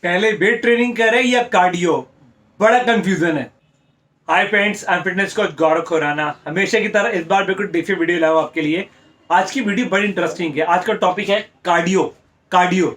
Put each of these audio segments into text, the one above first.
पहले weight training करें या कार्डियो, बड़ा कंफ्यूजन है। Hi friends, I am fitness coach Gaurav Khurana. हमेशा की तरह इस बार बिल्कुल डिफरेंट वीडियो लाया हूं आपके लिए। आज की वीडियो बड़ी इंटरेस्टिंग है। आज का टॉपिक है कार्डियो। कार्डियो,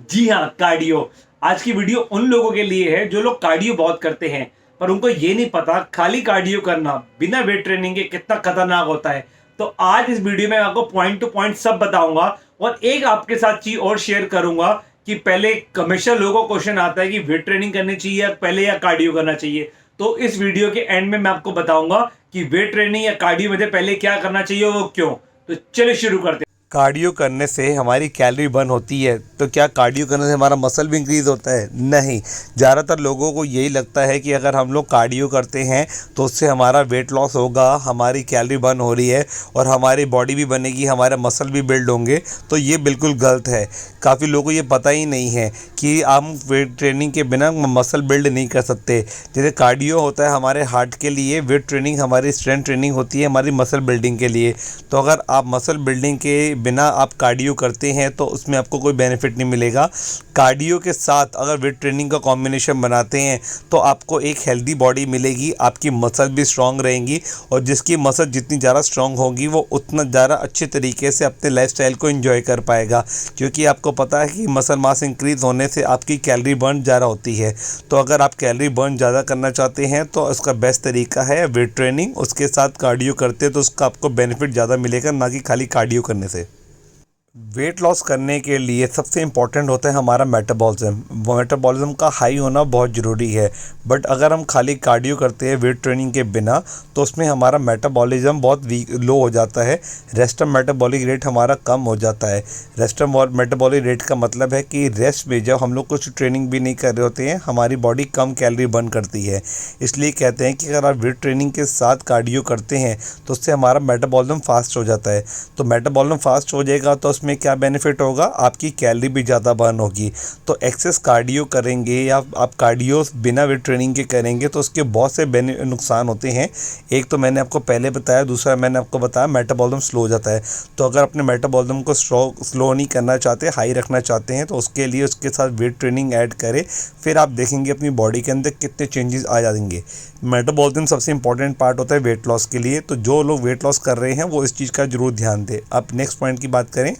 जी हाँ, कार्डियो। आज की वीडियो उन लोगों के लिए है जो लोग कार्डियो बहुत करते हैं, पर उनको ये नहीं पता खाली कार्डियो करना बिना वेट ट्रेनिंग के कितना खतरनाक होता है। तो आज इस वीडियो में आपको पॉइंट टू पॉइंट सब बताऊंगा और एक आपके साथ चीज और शेयर करूंगा कि पहले हमेशा लोगों को क्वेश्चन आता है कि वेट ट्रेनिंग करनी चाहिए पहले या कार्डियो करना चाहिए। तो इस वीडियो के एंड में मैं आपको बताऊंगा कि वेट ट्रेनिंग या कार्डियो में से पहले क्या करना चाहिए, वो क्यों। तो चलिए शुरू करते हैं। कार्डियो करने से हमारी कैलोरी बर्न होती है, तो क्या कार्डियो करने से हमारा मसल भी इंक्रीज़ होता है? नहीं। ज़्यादातर लोगों को यही लगता है कि अगर हम लोग कार्डियो करते हैं तो उससे हमारा वेट लॉस होगा, हमारी कैलोरी बर्न हो रही है और हमारी बॉडी भी बनेगी, हमारे मसल भी बिल्ड होंगे। तो ये बिल्कुल गलत है। काफ़ी लोगों को ये पता ही नहीं है कि हम वेट ट्रेनिंग के बिना मसल बिल्ड नहीं कर सकते। जैसे कार्डियो होता है हमारे हार्ट के लिए, वेट ट्रेनिंग हमारी स्ट्रेंथ ट्रेनिंग होती है हमारी मसल बिल्डिंग के लिए। तो अगर आप मसल बिल्डिंग के बिना आप कार्डियो करते हैं तो उसमें आपको कोई बेनिफिट नहीं मिलेगा। कार्डियो के साथ अगर वेट ट्रेनिंग का कॉम्बिनेशन बनाते हैं तो आपको एक हेल्दी बॉडी मिलेगी, आपकी मसल भी स्ट्रांग रहेंगी और जिसकी मसल जितनी ज़्यादा स्ट्रांग होगी वो उतना ज़्यादा अच्छे तरीके से अपने लाइफस्टाइल को एंजॉय कर पाएगा। क्योंकि आपको पता है कि मसल मास इंक्रीज़ होने से आपकी कैलोरी बर्न ज़्यादा होती है। तो अगर आप कैलोरी बर्न ज़्यादा करना चाहते हैं तो उसका बेस्ट तरीका है वेट ट्रेनिंग। उसके साथ कार्डियो करते हैं तो उसका आपको बेनिफिट ज़्यादा मिलेगा, ना कि खाली कार्डियो करने से। वेट लॉस करने के लिए सबसे इम्पॉर्टेंट होता है हमारा मेटाबॉलिज्म। मेटाबॉलिज्म का हाई होना बहुत ज़रूरी है। बट अगर हम खाली कार्डियो करते हैं वेट ट्रेनिंग के बिना तो उसमें हमारा मेटाबॉलिज्म बहुत लो हो जाता है। रेस्टम मेटाबॉलिक रेट हमारा कम हो जाता है। रेस्टम और मेटाबॉलिक रेट का मतलब है कि रेस्ट में जब हम लोग कुछ ट्रेनिंग भी नहीं कर रहे होते हैं हमारी बॉडी कम कैलोरी बर्न करती है। इसलिए कहते हैं कि अगर आप वेट ट्रेनिंग के साथ कार्डियो करते हैं तो उससे हमारा मेटाबॉलिज्म फास्ट हो जाता है। तो मेटाबॉलिज्म फास्ट हो जाएगा तो में क्या बेनिफिट होगा, आपकी कैलोरी भी ज़्यादा बर्न होगी। तो एक्सेस कार्डियो करेंगे या आप कार्डियो बिना वेट ट्रेनिंग के करेंगे तो उसके बहुत से नुकसान होते हैं। एक तो मैंने आपको पहले बताया, दूसरा मैंने आपको बताया मेटाबॉलिज्म स्लो हो जाता है। तो अगर अपने मेटाबॉलिज्म को स्लो नहीं करना चाहते, हाई रखना चाहते हैं तो उसके लिए उसके साथ वेट ट्रेनिंग ऐड करें। फिर आप देखेंगे अपनी बॉडी के अंदर कितने चेंजेस आ जाएंगे। मेटाबॉलिज्म सबसे इंपॉर्टेंट पार्ट होता है वेट लॉस के लिए। तो जो लोग वेट लॉस कर रहे हैं वो इस चीज़ का जरूर ध्यान दें। अब नेक्स्ट पॉइंट की बात करें।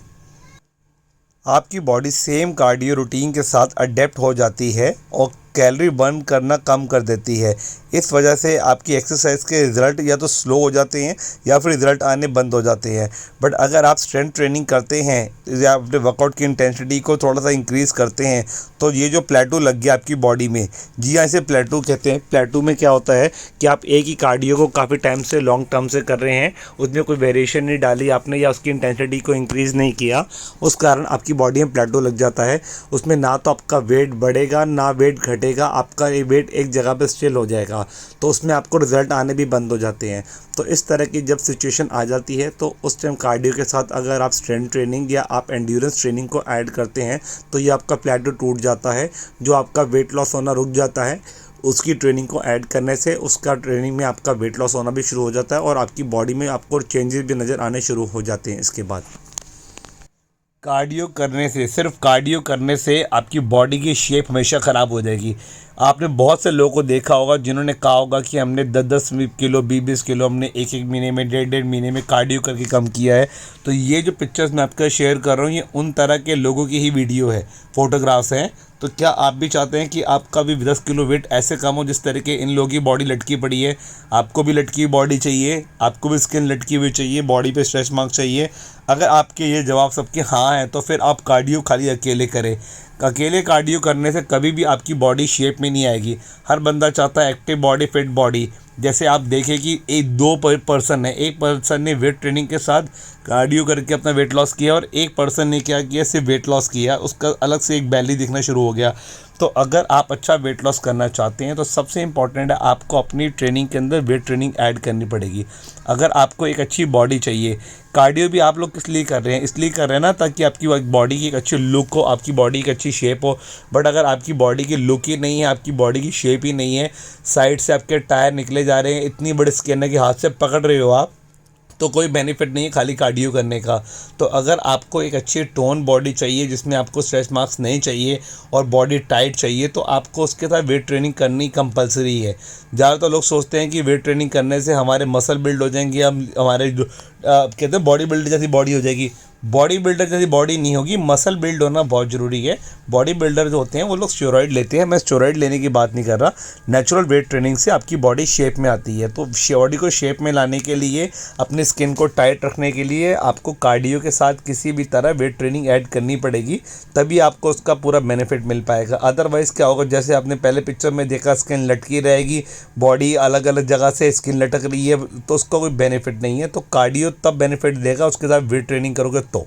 आपकी बॉडी सेम कार्डियो रूटीन के साथ अडेप्ट हो जाती है और कैलोरी बर्न करना कम कर देती है। इस वजह से आपकी एक्सरसाइज के रिज़ल्ट या तो स्लो हो जाते हैं या फिर रिज़ल्ट आने बंद हो जाते हैं। बट अगर आप स्ट्रेंथ ट्रेनिंग करते हैं या अपने वर्कआउट की इंटेंसिटी को थोड़ा सा इंक्रीज़ करते हैं तो ये जो प्लेटू लग गया आपकी बॉडी में, जी हाँ, इसे प्लेटू कहते हैं। प्लेटू में क्या होता है कि आप एक ही कार्डियो को काफ़ी टाइम से लॉन्ग टर्म से कर रहे हैं, उसमें कोई वेरिएशन नहीं डाली आपने या उसकी इंटेंसिटी को इंक्रीज़ नहीं किया, उस कारण आपकी बॉडी में प्लेटू लग जाता है। उसमें ना तो आपका वेट बढ़ेगा ना वेट घटेगा, आपका ये वेट एक जगह पे स्टिल हो जाएगा। तो उसमें आपको रिज़ल्ट आने भी बंद हो जाते हैं। तो इस तरह की जब सिचुएशन आ जाती है तो उस टाइम कार्डियो के साथ अगर आप स्ट्रेंथ ट्रेनिंग या आप एंड्योरेंस ट्रेनिंग को ऐड करते हैं तो ये आपका प्लेटू टूट जाता है। जो आपका वेट लॉस होना रुक जाता है उसकी ट्रेनिंग को ऐड करने से उसका ट्रेनिंग में आपका वेट लॉस होना भी शुरू हो जाता है और आपकी बॉडी में आपको चेंजेस भी नज़र आने शुरू हो जाते हैं। इसके बाद कार्डियो करने से, सिर्फ कार्डियो करने से आपकी बॉडी की शेप हमेशा ख़राब हो जाएगी। आपने बहुत से लोगों को देखा होगा जिन्होंने कहा होगा कि हमने 10-10 किलो 20-20 किलो हमने एक महीने में 1.5 महीने में कार्डियो करके कम किया है। तो ये जो पिक्चर्स मैं आपका शेयर कर रहा हूँ ये उन तरह के लोगों की ही वीडियो है, फ़ोटोग्राफ्स हैं। तो क्या आप भी चाहते हैं कि आपका भी 10 किलो वेट ऐसे कम हो जिस तरीके इन लोगों की बॉडी लटकी पड़ी है? आपको भी लटकी हुई बॉडी चाहिए, आपको भी स्किन लटकी हुई चाहिए, बॉडी पे स्ट्रेच मार्क चाहिए? अगर आपके ये जवाब सबके हाँ हैं तो फिर आप कार्डियो खाली अकेले करें। अकेले कार्डियो करने से कभी भी आपकी बॉडी शेप में नहीं आएगी। हर बंदा चाहता है एक्टिव बॉडी, फिट बॉडी। जैसे आप देखें कि एक दो पर्सन है, एक पर्सन ने वेट ट्रेनिंग के साथ कार्डियो करके अपना वेट लॉस किया और एक पर्सन ने क्या किया, सिर्फ वेट लॉस किया, उसका अलग से एक बैली दिखना शुरू हो गया। तो अगर आप अच्छा वेट लॉस करना चाहते हैं तो सबसे इम्पॉर्टेंट है आपको अपनी ट्रेनिंग के अंदर वेट ट्रेनिंग ऐड करनी पड़ेगी। अगर आपको एक अच्छी बॉडी चाहिए, कार्डियो भी आप लोग किस लिए कर रहे हैं? इसलिए कर रहे हैं ना ताकि आपकी बॉडी की एक अच्छी लुक हो, आपकी बॉडी की अच्छी शेप हो। बट अगर आपकी बॉडी की लुक ही नहीं है, आपकी बॉडी की शेप ही नहीं है, साइड से आपके टायर निकले जा रहे हैं, इतनी बड़ी स्किन है कि हाथ से पकड़ रहे हो आप, तो कोई बेनिफिट नहीं है खाली कार्डियो करने का। तो अगर आपको एक अच्छी टोन बॉडी चाहिए जिसमें आपको स्ट्रेच मार्क्स नहीं चाहिए और बॉडी टाइट चाहिए, तो आपको उसके साथ वेट ट्रेनिंग करनी कंपलसरी है। ज़्यादातर लोग सोचते हैं कि वेट ट्रेनिंग करने से हमारे मसल बिल्ड हो जाएंगे, हम हमारे जो कहते हैं बॉडी बिल्डर जैसी बॉडी हो जाएगी। बॉडी बिल्डर जैसी बॉडी नहीं होगी, मसल बिल्ड होना बहुत ज़रूरी है। बॉडी बिल्डर जो होते हैं वो लोग स्टेरॉइड लेते हैं, मैं स्टेरॉइड लेने की बात नहीं कर रहा। नेचुरल वेट ट्रेनिंग से आपकी बॉडी शेप में आती है। तो बॉडी को शेप में लाने के लिए, अपनी स्किन को टाइट रखने के लिए आपको कार्डियो के साथ किसी भी तरह वेट ट्रेनिंग ऐड करनी पड़ेगी, तभी आपको उसका पूरा बेनिफिट मिल पाएगा। अदरवाइज़ क्या होगा, जैसे आपने पहले पिक्चर में देखा, स्किन लटकी रहेगी, बॉडी अलग अलग जगह से स्किन लटक रही है, तो उसका कोई बेनिफिट नहीं है। तो कार्डियो तब बेनिफिट देगा उसके साथ वेट ट्रेनिंग करोगे तो।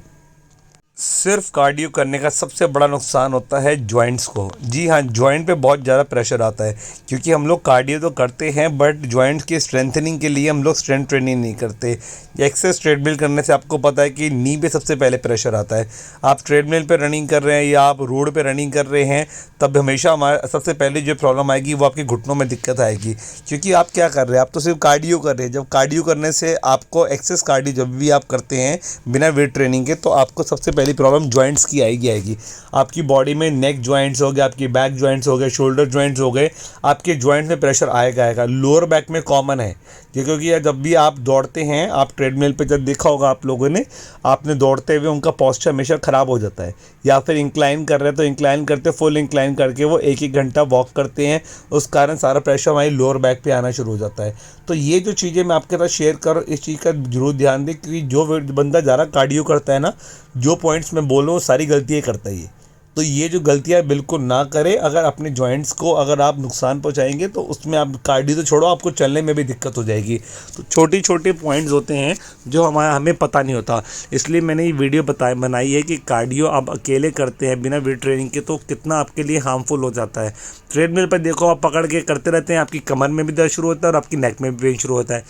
सिर्फ कार्डियो करने का सबसे बड़ा नुकसान होता है जॉइंट्स को। जी हाँ, जॉइंट पे बहुत ज़्यादा प्रेशर आता है, क्योंकि हम लोग कार्डियो तो करते हैं बट जॉइंट्स की स्ट्रेंथनिंग के लिए हम लोग स्ट्रेंथ ट्रेनिंग नहीं करते। एक्सेस ट्रेडमिल करने से आपको पता है कि नी पे सबसे पहले प्रेशर आता है। आप ट्रेडमिल पे रनिंग कर रहे हैं या आप रोड पे रनिंग कर रहे हैं, तब हमेशा हमारा सबसे पहले जो प्रॉब्लम आएगी वो आपके घुटनों में दिक्कत आएगी, क्योंकि आप क्या कर रहे हैं, आप तो सिर्फ कार्डियो कर रहे हैं। जब कार्डियो करने से आपको एक्सेस कार्डियो जब भी आप करते हैं बिना वेट ट्रेनिंग के, तो आपको सबसे पहली प्रॉब्लम जॉइंट्स की आएगी। आपकी बॉडी में नेक जॉइंट्स हो गए, आपकी बैक जॉइंट्स हो गए, शोल्डर जॉइंट्स हो गए, आपके जॉइंट में प्रेशर आएगा। लोअर बैक में कॉमन है ये, क्योंकि जब भी आप दौड़ते हैं, आप ट्रेडमिल पे जब देखा होगा आप लोगों ने, आपने दौड़ते हुए उनका पोस्चर हमेशा ख़राब हो जाता है। या फिर इंक्लाइन कर रहे हैं तो इंक्लाइन करते, फुल इंक्लाइन करके वो 1-1 घंटा वॉक करते हैं, उस कारण सारा प्रेशर हमारी लोअर बैक पे आना शुरू हो जाता है। तो ये जो चीज़ें मैं आपके साथ शेयर कर, इस चीज़ का जरूर ध्यान दें, क्योंकि जो बंदा ज़्यादा कार्डियो करता है ना, जो पॉइंट्स मैं बोल रहा हूँ सारी गलतियाँ करता है ये। तो ये जो गलतियाँ बिल्कुल ना करें। अगर अपने जॉइंट्स को अगर आप नुकसान पहुंचाएंगे तो उसमें आप कार्डियो तो छोड़ो, आपको चलने में भी दिक्कत हो जाएगी। तो छोटे छोटे पॉइंट्स होते हैं जो हमें पता नहीं होता, इसलिए मैंने ये वीडियो बनाई है कि कार्डियो आप अकेले करते हैं बिना वेट ट्रेनिंग के तो कितना आपके लिए हार्मफुल हो जाता है। ट्रेडमिल पर देखो, आप पकड़ के करते रहते हैं, आपकी कमर में भी दर्द शुरू होता है और आपकी नेक में भी पेन शुरू होता है।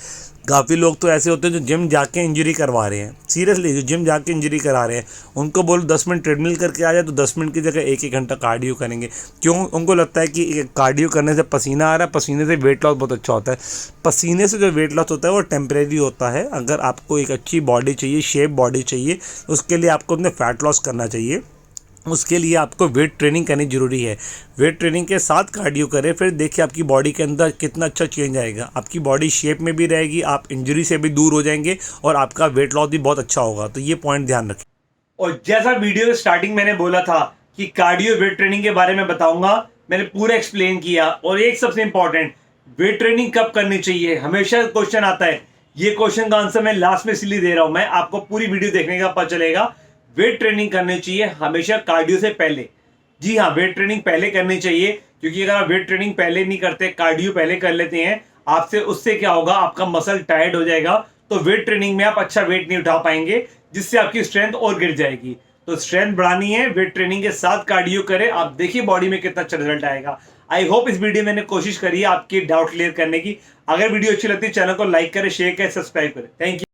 काफ़ी लोग तो ऐसे होते हैं जो जिम जाके इंजरी करवा रहे हैं, सीरियसली जो जिम जाके इंजरी करा रहे हैं, उनको बोलो 10 मिनट ट्रेडमिल करके आ जाए तो 10 मिनट की जगह 1-1 घंटा कार्डियो करेंगे। क्यों? उनको लगता है कि कार्डियो करने से पसीना आ रहा है, पसीने से वेट लॉस बहुत अच्छा होता है। पसीने से जो वेट लॉस होता है वो टेम्परेरी होता है। अगर आपको एक अच्छी बॉडी चाहिए, शेप बॉडी चाहिए, उसके लिए आपको अपने फैट लॉस करना चाहिए, उसके लिए आपको वेट ट्रेनिंग करनी ज़रूरी है। वेट ट्रेनिंग के साथ कार्डियो करें, फिर देखिए आपकी बॉडी के अंदर कितना अच्छा चेंज आएगा। आपकी बॉडी शेप में भी रहेगी, आप इंजरी से भी दूर हो जाएंगे और आपका वेट लॉस भी बहुत अच्छा होगा। तो ये पॉइंट ध्यान रखें। और जैसा वीडियो स्टार्टिंग मैंने बोला था कि कार्डियो वेट ट्रेनिंग के बारे में बताऊंगा, मैंने पूरा एक्सप्लेन किया। और एक सबसे इंपॉर्टेंट, वेट ट्रेनिंग कब करनी चाहिए, हमेशा क्वेश्चन आता है। ये क्वेश्चन का आंसर मैं लास्ट में इसलिए दे रहा हूं, मैं आपको पूरी वीडियो देखने का पता चलेगा। वेट ट्रेनिंग करनी चाहिए हमेशा कार्डियो से पहले। जी हाँ, वेट ट्रेनिंग पहले करनी चाहिए, क्योंकि अगर आप वेट ट्रेनिंग पहले नहीं करते, कार्डियो पहले कर लेते हैं, आपसे उससे क्या होगा, आपका मसल टायर्ड हो जाएगा, तो वेट ट्रेनिंग में आप अच्छा वेट नहीं उठा पाएंगे, जिससे आपकी स्ट्रेंथ और गिर जाएगी। तो स्ट्रेंथ बढ़ानी है, वेट ट्रेनिंग के साथ कार्डियो करें, आप देखिए बॉडी में कितना अच्छा रिजल्ट आएगा। आई होप इस वीडियो में मैंने कोशिश करी है आपकी डाउट क्लियर करने की। अगर वीडियो अच्छी लगती है चैनल को लाइक करें, शेयर करें, सब्सक्राइब करें। Thank you.